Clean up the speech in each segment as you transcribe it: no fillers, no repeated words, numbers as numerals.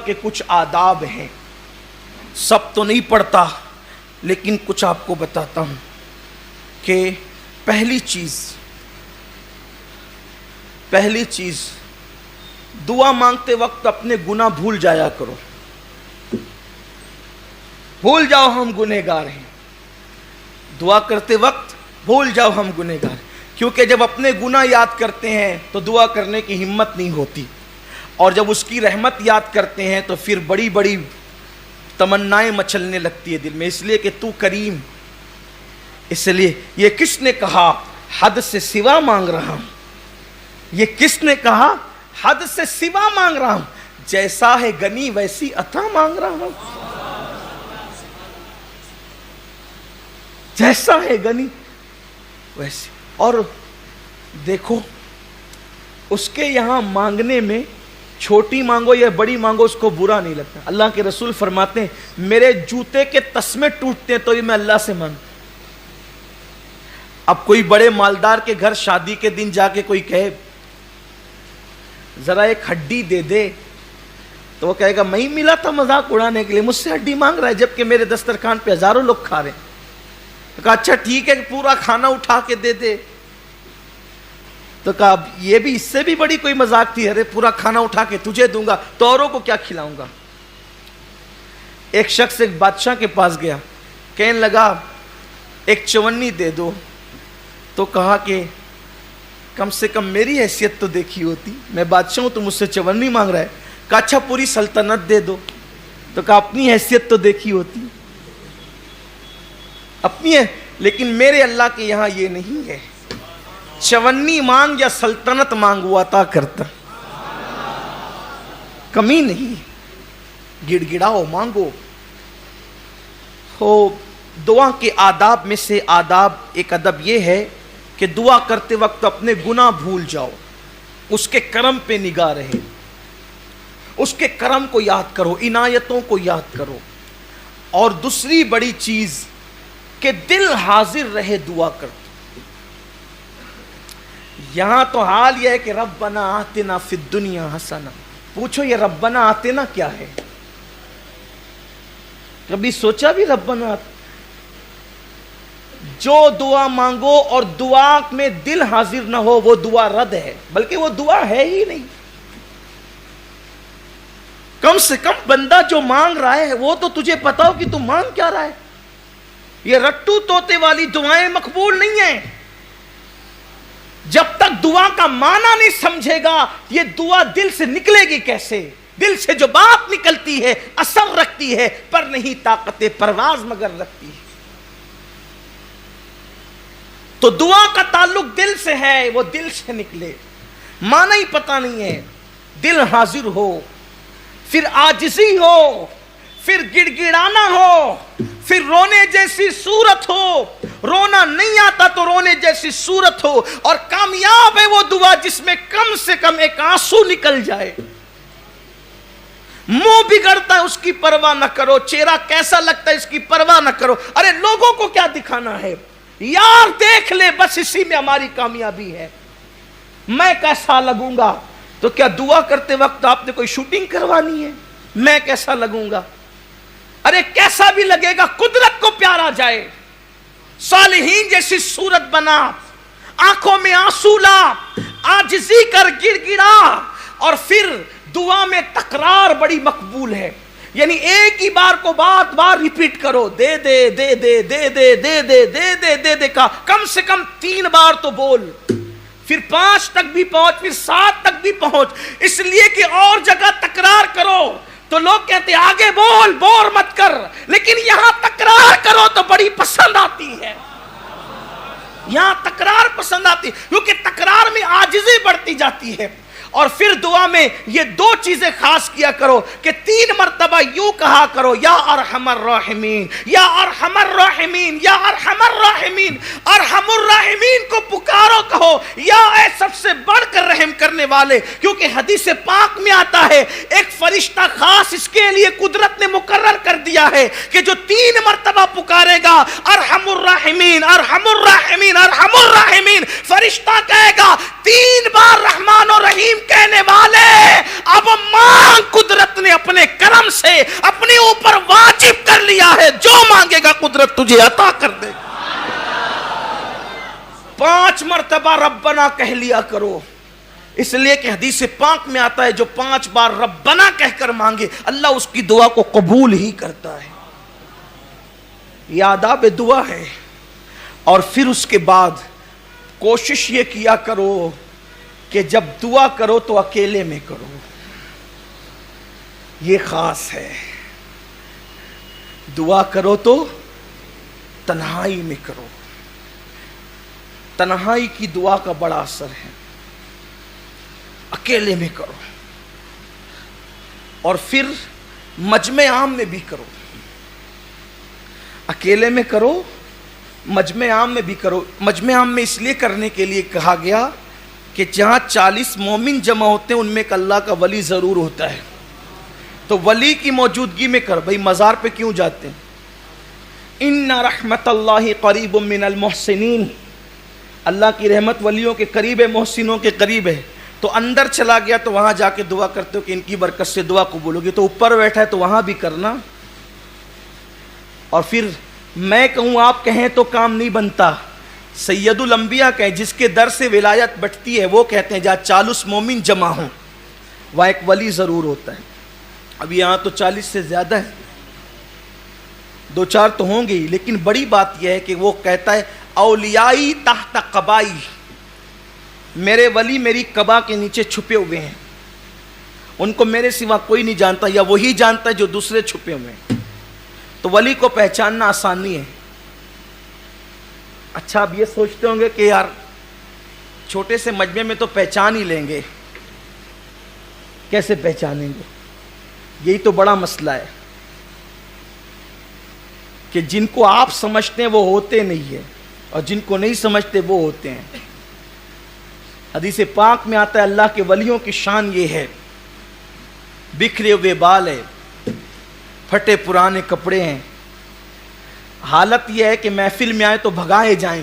کے کچھ آداب ہیں. سب تو نہیں پڑھتا لیکن کچھ آپ کو بتاتا ہوں کہ پہلی چیز دعا مانگتے وقت اپنے گناہ بھول جایا کرو. بھول جاؤ ہم گنہگار ہیں. دعا کرتے وقت بھول جاؤ ہم گنہگار ہیں. کیونکہ جب اپنے گناہ یاد کرتے ہیں تو دعا کرنے کی ہمت نہیں ہوتی, اور جب اس کی رحمت یاد کرتے ہیں تو پھر بڑی بڑی تمنائیں مچلنے لگتی ہے دل میں, اس لیے کہ تو کریم. اس لیے یہ کس نے کہا حد سے سوا مانگ رہا ہوں, یہ کس نے کہا حد سے سوا مانگ رہا ہوں, جیسا ہے گنی ویسی عطا مانگ رہا ہوں. جیسا ہے گنی ویسی. اور دیکھو اس کے یہاں مانگنے میں چھوٹی مانگو یا بڑی مانگو اس کو برا نہیں لگتا. اللہ کے رسول فرماتے ہیں میرے جوتے کے تسمے ٹوٹتے ہیں تو یہ میں اللہ سے مانگتا. اب کوئی بڑے مالدار کے گھر شادی کے دن جا کے کوئی کہے ذرا ایک ہڈی دے دے, تو وہ کہے گا میں ہی ملا تھا مذاق اڑانے کے لیے, مجھ سے ہڈی مانگ رہا ہے جبکہ میرے دسترخوان پہ ہزاروں لوگ کھا رہے ہیں. تو کہا اچھا ٹھیک ہے پورا کھانا اٹھا کے دے دے. تو کہا یہ بھی اس سے بھی بڑی کوئی مذاق تھی, ارے پورا کھانا اٹھا کے تجھے دوں گا تو اوروں کو کیا کھلاؤں گا. ایک شخص ایک بادشاہ کے پاس گیا, کہنے لگا ایک چونی دے دو. تو کہا کہ کم سے کم میری حیثیت تو دیکھی ہوتی, میں بادشاہ ہوں تو مجھ سے چونی مانگ رہا ہے. کہا اچھا پوری سلطنت دے دو. تو کہا اپنی حیثیت تو دیکھی ہوتی, اپنی ہے, لیکن میرے اللہ کے یہاں یہ نہیں ہے. چونی مانگ یا سلطنت مانگ وہ عطا کرتا, کمی نہیں. گڑ گڑاؤ مانگو. ہو دعا کے آداب میں سے ایک ادب یہ ہے کہ دعا کرتے وقت اپنے گناہ بھول جاؤ, اس کے کرم پہ نگاہ رہے, اس کے کرم کو یاد کرو, عنایتوں کو یاد کرو. اور دوسری بڑی چیز کہ دل حاضر رہے دعا کرتے. یہاں تو حال یہ ہے کہ ربنا آتنا فی الدنیا حسنہ. پوچھو یہ ربنا آتنا کیا ہے؟ کبھی سوچا بھی ربنا آتنا؟ جو دعا مانگو اور دعا میں دل حاضر نہ ہو وہ دعا رد ہے, بلکہ وہ دعا ہے ہی نہیں. کم سے کم بندہ جو مانگ رہا ہے وہ تو تجھے پتا ہو کہ تو مانگ کیا رہا ہے. یہ رٹو توتے والی دعائیں مقبول نہیں ہیں. جب تک دعا کا معنی نہیں سمجھے گا یہ دعا دل سے نکلے گی کیسے؟ دل سے جو بات نکلتی ہے اثر رکھتی ہے, پر نہیں طاقت پرواز مگر رکھتی ہے. تو دعا کا تعلق دل سے ہے, وہ دل سے نکلے. معنی ہی پتہ نہیں ہے, دل حاضر ہو, پھر عاجزی ہو, پھر گڑ گڑانا ہو, پھر رونے جیسی صورت ہو. رونا نہیں آتا تو رونے جیسی صورت ہو. اور کامیاب ہے وہ دعا جس میں کم سے کم ایک آنسو نکل جائے. منہ بگڑتا ہے اس کی پرواہ نہ کرو, چہرہ کیسا لگتا ہے اس کی پرواہ نہ کرو. ارے لوگوں کو کیا دکھانا ہے, یار دیکھ لے, بس اسی میں ہماری کامیابی ہے. میں کیسا لگوں گا؟ تو کیا دعا کرتے وقت آپ نے کوئی شوٹنگ کروانی ہے؟ میں کیسا لگوں گا؟ ارے کیسا بھی لگے گا, قدرت کو پیارا جائے. صالحین جیسی صورت بنا, آنکھوں میں آنسو لا, عاجزی کر, گڑ گڑا. اور پھر دعا میں تکرار بڑی مقبول ہے, یعنی ایک ہی بار کو بار بار ریپیٹ کرو. دے دے دے دے دے دے دے دے دے دے دے دے کا کم سے کم 3 بار تو بول, پھر 5 تک بھی پہنچ, پھر 7 تک بھی پہنچ. اس لیے کہ اور جگہ تکرار کرو تو لوگ کہتے ہیں آگے بول, بور مت کر, لیکن یہاں تکرار کرو تو بڑی پسند آتی ہے. یہاں تکرار پسند آتی کیونکہ تکرار میں عاجزی بڑھتی جاتی ہے. اور پھر دعا میں یہ 2 چیزیں خاص کیا کرو کہ 3 مرتبہ یوں کہا کرو, یا ارحم الراحمین, یا ارحم الراحمین, یا ارحم الراحمین. ارحم الراحمین کو پکارو, کہو یا اے سب سے بڑھ کر رحم کرنے والے. کیونکہ حدیث پاک میں آتا ہے ایک فرشتہ خاص اس کے لیے قدرت نے مقرر کر دیا ہے کہ جو 3 مرتبہ پکارے گا ارحم الراحمین, ارحم الراحمین, ارحم الراحمین, فرشتہ کہے گا 3 بار رحمان و رحیم کہنے والے اب مانگ, قدرت نے اپنے زبان سے اپنے اوپر واجب کر لیا ہے، جو مانگے گا قدرت تجھے عطا کر دے گا۔ 5 مرتبہ ربنا کہہ لیا کرو، اس لیے کہ حدیث پاک میں آتا ہے جو 5 بار ربنا کہہ کر مانگے اللہ اس کی دعا کو قبول ہی کرتا ہے۔ یہ آداب دعا ہے۔ اور پھر اس کے بعد کوشش یہ کیا کرو کہ جب دعا کرو تو اکیلے میں کرو، یہ خاص ہے۔ دعا کرو تو تنہائی میں کرو، تنہائی کی دعا کا بڑا اثر ہے، اکیلے میں کرو۔ اور پھر مجمع عام میں بھی کرو، اکیلے میں کرو، مجمع عام میں بھی کرو۔ مجمع عام میں اس لیے کرنے کے لیے کہا گیا کہ جہاں 40 مومن جمع ہوتے ہیں ان میں ایک اللہ کا ولی ضرور ہوتا ہے، تو ولی کی موجودگی میں کر۔ بھائی مزار پہ کیوں جاتے ہیں؟ ان رحمت اللہ قریب من المحسنین، اللہ کی رحمت ولیوں کے قریب ہے، محسنوں کے قریب ہے۔ تو اندر چلا گیا تو وہاں جا کے دعا کرتے ہو کہ ان کی برکت سے دعا قبول ہوگی، تو اوپر بیٹھا ہے تو وہاں بھی کرنا۔ اور پھر میں کہوں آپ کہیں تو کام نہیں بنتا، سید الانبیاء کہیں جس کے در سے ولایت بٹتی ہے، وہ کہتے ہیں جہاں 40 مومن جمع ہوں وہاں ایک ولی ضرور ہوتا ہے۔ اب یہاں تو 40 سے زیادہ ہے، 2-4 تو ہوں گے ہی، لیکن بڑی بات یہ ہے کہ وہ کہتا ہے اولیائی تحت قبائی، میرے ولی میری قبا کے نیچے چھپے ہوئے ہیں، ان کو میرے سوا کوئی نہیں جانتا، یا وہی جانتا ہے جو دوسرے چھپے ہوئے ہیں۔ تو ولی کو پہچاننا آسان نہیں ہے۔ اچھا اب یہ سوچتے ہوں گے کہ یار چھوٹے سے مجمع میں تو پہچان ہی لیں گے، کیسے پہچانیں گے؟ یہی تو بڑا مسئلہ ہے کہ جن کو آپ سمجھتے ہیں وہ ہوتے نہیں ہیں، اور جن کو نہیں سمجھتے وہ ہوتے ہیں۔ حدیث پاک میں آتا ہے اللہ کے ولیوں کی شان یہ ہے، بکھرے ہوئے بال ہے، پھٹے پرانے کپڑے ہیں، حالت یہ ہے کہ محفل میں آئے تو بھگائے جائیں،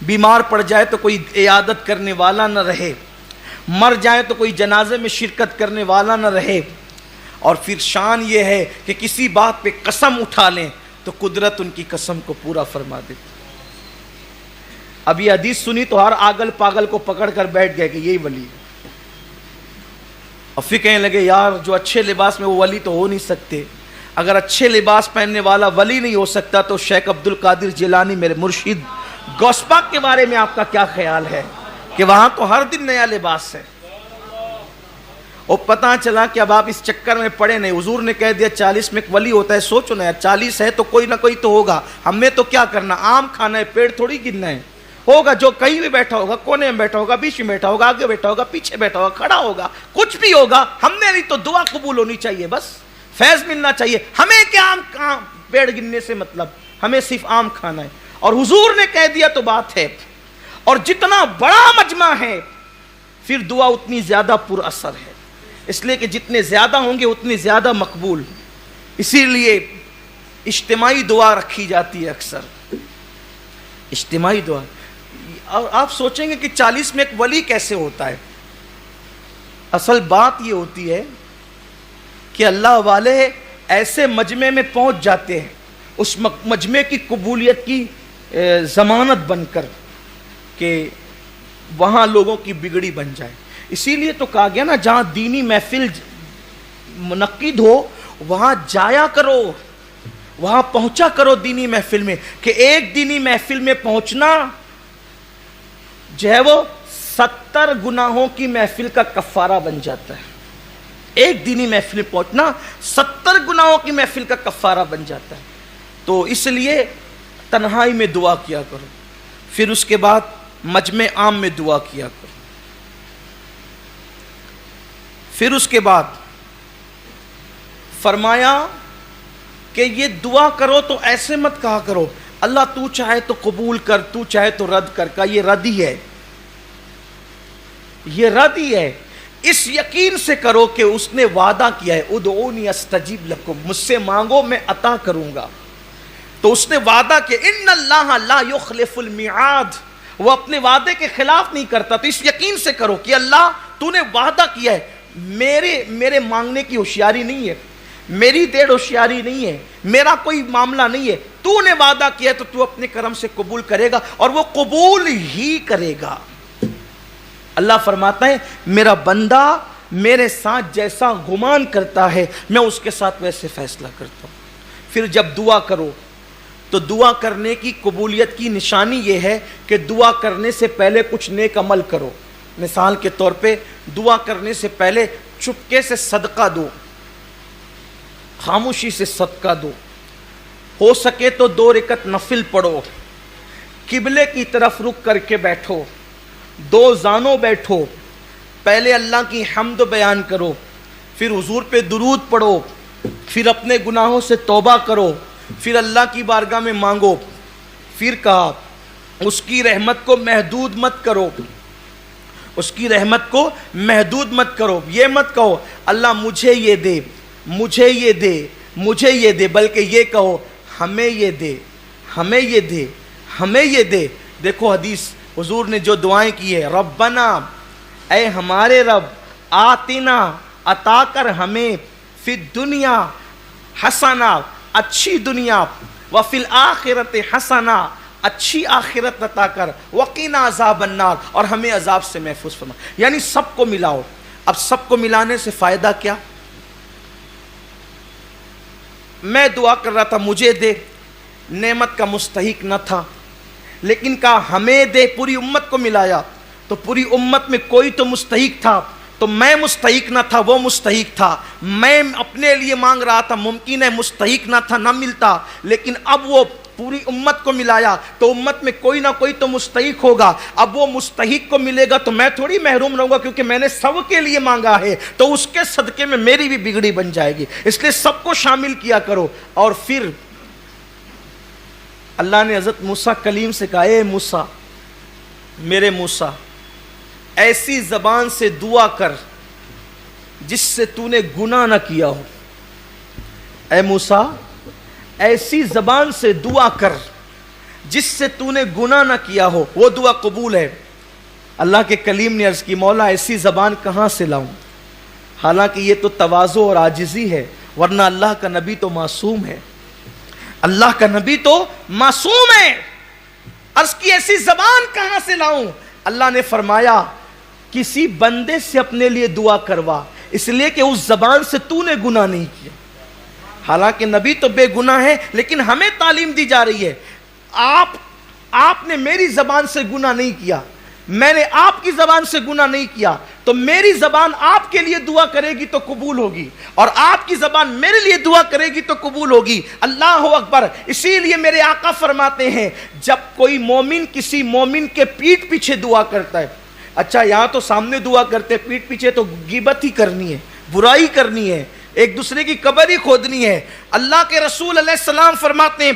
بیمار پڑ جائے تو کوئی عیادت کرنے والا نہ رہے، مر جائے تو کوئی جنازے میں شرکت کرنے والا نہ رہے۔ اور پھر شان یہ ہے کہ کسی بات پہ قسم اٹھا لیں تو قدرت ان کی قسم کو پورا فرما دیتی۔ اب یہ حدیث سنی تو ہر آگل پاگل کو پکڑ کر بیٹھ گئے کہ یہی ولی ہے، اور پھر کہنے لگے یار جو اچھے لباس میں وہ ولی تو ہو نہیں سکتے، اگر اچھے لباس پہننے والا ولی نہیں ہو سکتا تو شیخ عبد القادر جیلانی میرے مرشد غوث پاک کے بارے میں آپ کا کیا خیال ہے کہ وہاں تو ہر دن نیا لباس ہے؟ اور پتہ چلا کہ اب آپ اس چکر میں پڑے نہیں، حضور نے کہہ دیا 40 میں ایک ولی ہوتا ہے، سوچو نا یار 40 ہے تو کوئی نہ کوئی تو ہوگا، ہمیں تو کیا کرنا، آم کھانا ہے، پیڑ تھوڑی گرنا ہے، ہوگا جو کہیں بھی بیٹھا ہوگا، کونے میں بیٹھا ہوگا، بیچ میں بیٹھا ہوگا، آگے بیٹھا ہوگا، پیچھے بیٹھا ہوگا، کھڑا ہوگا، کچھ بھی ہوگا، ہم نے نہیں تو دعا قبول ہونی چاہیے، بس فیض ملنا چاہیے، ہمیں کیا آم پیڑ گرنے سے مطلب، ہمیں صرف آم کھانا ہے۔ اور حضور نے کہہ دیا تو بات ہے، اور جتنا بڑا مجمع ہے پھر دعا اتنی زیادہ پر اثر ہے، اس لیے کہ جتنے زیادہ ہوں گے اتنی زیادہ مقبول، اسی لیے اجتماعی دعا رکھی جاتی ہے اکثر، اجتماعی دعا۔ اور آپ سوچیں گے کہ 40 میں ایک ولی کیسے ہوتا ہے؟ اصل بات یہ ہوتی ہے کہ اللہ والے ایسے مجمع میں پہنچ جاتے ہیں اس مجمع کی قبولیت کی ضمانت بن کر کہ وہاں لوگوں کی بگڑی بن جائے۔ اسی لیے تو کہا گیا نا جہاں دینی محفل منعقد ہو وہاں جایا کرو، وہاں پہنچا کرو دینی محفل میں، کہ ایک دینی محفل میں پہنچنا جو ہے وہ 70 گناہوں کی محفل کا کفارہ بن جاتا ہے۔ ایک دینی محفل میں پہنچنا 70 گناہوں کی محفل کا کفارہ بن جاتا ہے۔ تو اس لیے تنہائی میں دعا کیا کرو، پھر اس کے بعد مجمع عام میں دعا کیا کرو، پھر اس کے بعد فرمایا کہ یہ دعا کرو تو ایسے مت کہا کرو اللہ تو چاہے تو قبول کر، تو چاہے تو رد کر، کا یہ رد ہی ہے، یہ رد ہی ہے۔ اس یقین سے کرو کہ اس نے وعدہ کیا ہے ادعونی استجیب لکم، مجھ سے مانگو میں عطا کروں گا۔ تو اس نے وعدہ کیا ان اللہ لا یخلف المیعاد، وہ اپنے وعدے کے خلاف نہیں کرتا، تو اس یقین سے کرو کہ اللہ تو نے وعدہ کیا ہے، میرے مانگنے کی ہوشیاری نہیں ہے، میری دیر ہوشیاری نہیں ہے, میرا کوئی معاملہ نہیں ہے, تو نے وعدہ کیا تو تو اپنے کرم سے قبول کرے گا اور وہ قبول ہی کرے گا. اللہ فرماتا ہے میرا بندہ میرے ساتھ جیسا گمان کرتا ہے میں اس کے ساتھ ویسے فیصلہ کرتا ہوں. پھر جب دعا کرو تو دعا کرنے کی قبولیت کی نشانی یہ ہے کہ دعا کرنے سے پہلے کچھ نیک عمل کرو. مثال کے طور پہ دعا کرنے سے پہلے چپکے سے صدقہ دو, خاموشی سے صدقہ دو, ہو سکے تو 2 رکعت نفل پڑھو, قبلے کی طرف رخ کر کے بیٹھو, 2 زانوں بیٹھو, پہلے اللہ کی حمد بیان کرو, پھر حضور پہ درود پڑھو, پھر اپنے گناہوں سے توبہ کرو, پھر اللہ کی بارگاہ میں مانگو. پھر کہا اس کی رحمت کو محدود مت کرو, اس کی رحمت کو محدود مت کرو. یہ مت کہو اللہ مجھے یہ دے, مجھے یہ دے, مجھے یہ دے, بلکہ یہ کہو ہمیں یہ دے, ہمیں یہ دے, ہمیں یہ دے. دیکھو حدیث حضور نے جو دعائیں کی ہے, ربنا اے ہمارے رب, آتنا عطا کر ہمیں, فی الدنیا حسنہ اچھی دنیا, وفی الآخرت حسنہ اچھی آخرت عطا کر, وقنا عذاب النار اور ہمیں عذاب سے محفوظ فرما. یعنی سب کو ملاؤ. اب سب کو ملانے سے فائدہ کیا؟ میں دعا کر رہا تھا مجھے دے, نعمت کا مستحق نہ تھا, لیکن کہا ہمیں دے, پوری امت کو ملایا تو پوری امت میں کوئی تو مستحق تھا, تو میں مستحق نہ تھا, وہ مستحق تھا. میں اپنے لیے مانگ رہا تھا, ممکن ہے مستحق نہ تھا, نہ ملتا, لیکن اب وہ پوری امت کو ملایا تو امت میں کوئی نہ کوئی تو مستحق ہوگا. اب وہ مستحق کو ملے گا تو میں تھوڑی محروم رہوں گا, کیونکہ میں نے سب کے لیے مانگا ہے, تو اس کے صدقے میں میری بھی بگڑی بن جائے گی. اس لیے سب کو شامل کیا کرو. اور پھر اللہ نے حضرت موسیٰ کلیم سے کہا, اے موسیٰ, میرے موسیٰ, ایسی زبان سے دعا کر جس سے تو نے گناہ نہ کیا ہو. اے موسیٰ, ایسی زبان سے دعا کر جس سے تو نے گناہ نہ کیا ہو, وہ دعا قبول ہے. اللہ کے کلیم نے عرض کی, مولا ایسی زبان کہاں سے لاؤں؟ حالانکہ یہ تو تواضع اور عاجزی ہے, ورنہ اللہ کا نبی تو معصوم ہے, اللہ کا نبی تو معصوم ہے. عرض کی ایسی زبان کہاں سے لاؤں؟ اللہ نے فرمایا کسی بندے سے اپنے لیے دعا کروا, اس لیے کہ اس زبان سے تو نے گناہ نہیں کیا. حالانکہ نبی تو بے گناہ ہے, لیکن ہمیں تعلیم دی جا رہی ہے آپ نے میری زبان سے گناہ نہیں کیا, میں نے آپ کی زبان سے گناہ نہیں کیا, تو میری زبان آپ کے لیے دعا کرے گی تو قبول ہوگی, اور آپ کی زبان میرے لیے دعا کرے گی تو قبول ہوگی. اللہ اکبر. اسی لیے میرے آقا فرماتے ہیں جب کوئی مومن کسی مومن کے پیٹھ پیچھے دعا کرتا ہے, اچھا یہاں تو سامنے دعا کرتے, پیٹھ پیچھے تو غیبت ہی کرنی ہے, برائی کرنی ہے, ایک دوسرے کی قبر ہی کھودنی ہے. اللہ کے رسول علیہ السلام فرماتے ہیں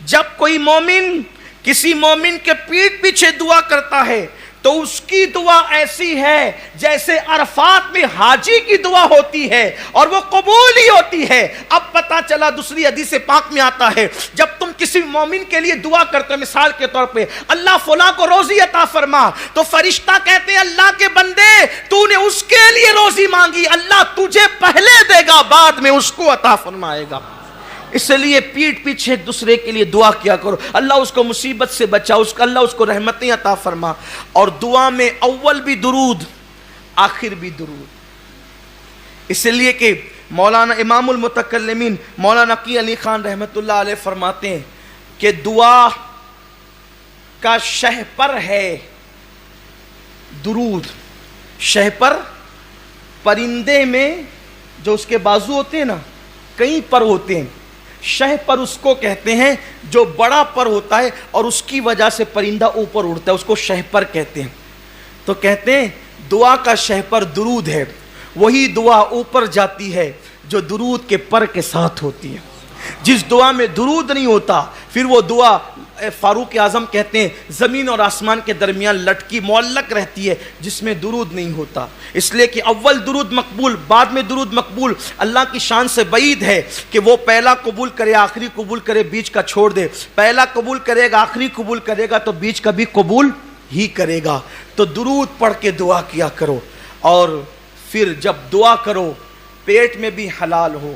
جب کوئی مومن کسی مومن کے پیٹھ پیچھے دعا کرتا ہے تو اس کی دعا ایسی ہے جیسے عرفات میں حاجی کی دعا ہوتی ہے, اور وہ قبول ہی ہوتی ہے. اب پتہ چلا, دوسری حدیث پاک میں آتا ہے جب تم کسی مومن کے لیے دعا کرتے ہو, مثال کے طور پہ اللہ فلاں کو روزی عطا فرما, تو فرشتہ کہتے ہیں اللہ کے بندے تو نے اس کے لیے روزی مانگی, اللہ تجھے پہلے دے گا, بعد میں اس کو عطا فرمائے گا. اس لیے پیٹھ پیچھے ایک دوسرے کے لیے دعا کیا کرو, اللہ اس کو مصیبت سے بچا, اللہ اس کو رحمتیں عطا فرما. اور دعا میں اول بھی درود, آخر بھی درود. اس لیے کہ مولانا امام المتکلمین مولانا نقی علی خان رحمت اللہ علیہ فرماتے ہیں کہ دعا کا شہپر ہے درود. شہپر پرندے میں جو اس کے بازو ہوتے ہیں نا, کئی پر ہوتے ہیں, شہ پر اس کو کہتے ہیں جو بڑا پر ہوتا ہے اور اس کی وجہ سے پرندہ اوپر اڑتا ہے, اس کو شہ پر کہتے ہیں. تو کہتے ہیں دعا کا شہ پر درود ہے, وہی دعا اوپر جاتی ہے جو درود کے پر کے ساتھ ہوتی ہے. جس دعا میں درود نہیں ہوتا پھر وہ دعا فاروق اعظم کہتے ہیں زمین اور آسمان کے درمیان لٹکی معلق رہتی ہے جس میں درود نہیں ہوتا. اس لیے کہ اول درود مقبول, بعد میں درود مقبول. اللہ کی شان سے بعید ہے کہ وہ پہلا قبول کرے, آخری قبول کرے, بیچ کا چھوڑ دے. پہلا قبول کرے گا, آخری قبول کرے گا, تو بیچ کا بھی قبول ہی کرے گا. تو درود پڑھ کے دعا کیا کرو, اور پھر جب دعا کرو پیٹ میں بھی حلال ہو,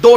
2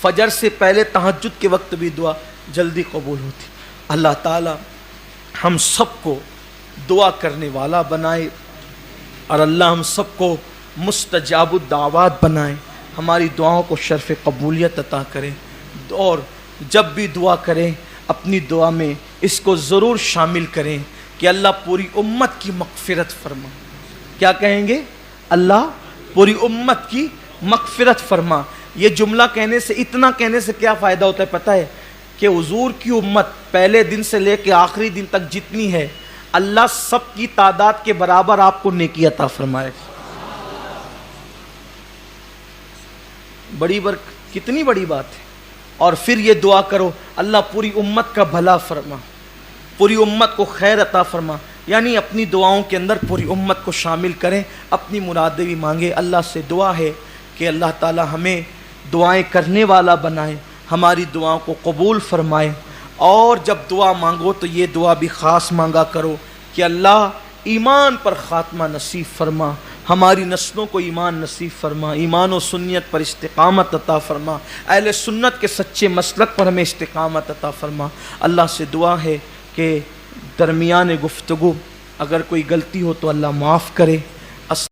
فجر سے پہلے تہجد کے وقت بھی دعا جلدی قبول ہوتی۔ اللہ تعالی ہم سب کو دعا کرنے والا بنائے، اور اللہ ہم سب کو مستجاب الدعوات بنائے، ہماری دعاؤں کو شرف قبولیت عطا کرے۔ اور جب بھی دعا کریں اپنی دعا میں اس کو ضرور شامل کریں کہ اللہ پوری امت کی مغفرت فرما۔ کیا کہیں گے؟ اللہ پوری امت کی مغفرت فرما۔ یہ جملہ کہنے سے، اتنا کہنے سے کیا فائدہ ہوتا ہے پتہ ہے؟ کہ حضور کی امت پہلے دن سے لے کے آخری دن تک جتنی ہے، اللہ سب کی تعداد کے برابر آپ کو نیکی عطا فرمائے۔ کتنی بڑی بات ہے۔ اور پھر یہ دعا کرو اللہ پوری امت کا بھلا فرما، پوری امت کو خیر عطا فرما، یعنی اپنی دعاؤں کے اندر پوری امت کو شامل کریں، اپنی مرادیں بھی مانگیں۔ اللہ سے دعا ہے کہ اللہ تعالی ہمیں دعائیں کرنے والا بنائے، ہماری دعاؤں کو قبول فرمائے۔ اور جب دعا مانگو تو یہ دعا بھی خاص مانگا کرو کہ اللہ ایمان پر خاتمہ نصیب فرما، ہماری نسلوں کو ایمان نصیب فرما، ایمان و سنت پر استقامت عطا فرما، اہل سنت کے سچے مسلک پر ہمیں استقامت عطا فرما۔ اللہ سے دعا ہے کہ درمیان گفتگو اگر کوئی غلطی ہو تو اللہ معاف کرے۔